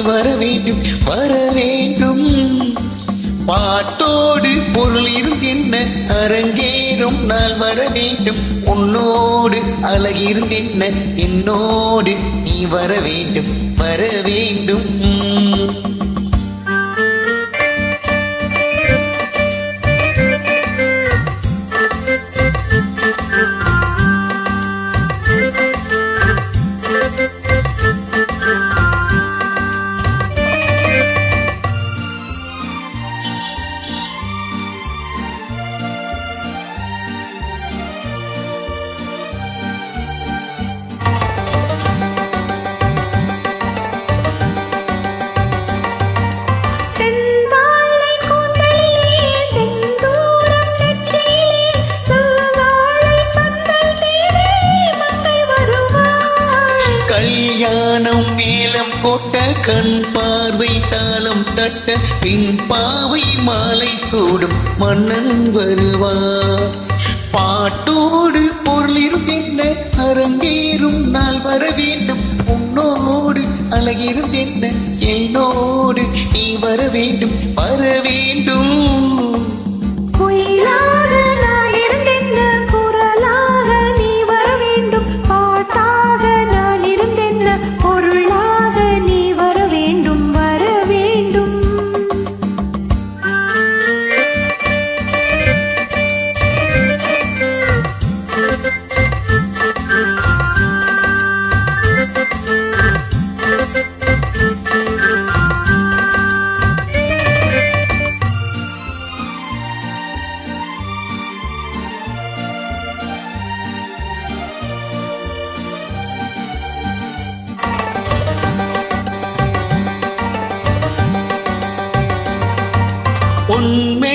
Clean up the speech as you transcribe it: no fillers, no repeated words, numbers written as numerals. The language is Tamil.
வர வேண்டும் வர வேண்டும். பாட்டோடு பொருள் இருந்தென்ன அரங்கேறும் நாள் வர வேண்டும். உன்னோடு அழகிருந்தென்ன என்னோடு நீ வர வேண்டும் வர வேண்டும். கல்யாணம் மேலம் கொட்ட கண் பார்வை தாளம் தட்ட பின் பாவை மாலை சூடும் மன்னன் வருவார். பாட்டோடு பொருள் இருந்தென்ன அரங்கேறும் நாள் வர வேண்டும். உன்னோடு அழகிருந்தென்ன என்னோடு நீ வர வேண்டும் வர வேண்டும். உன்மே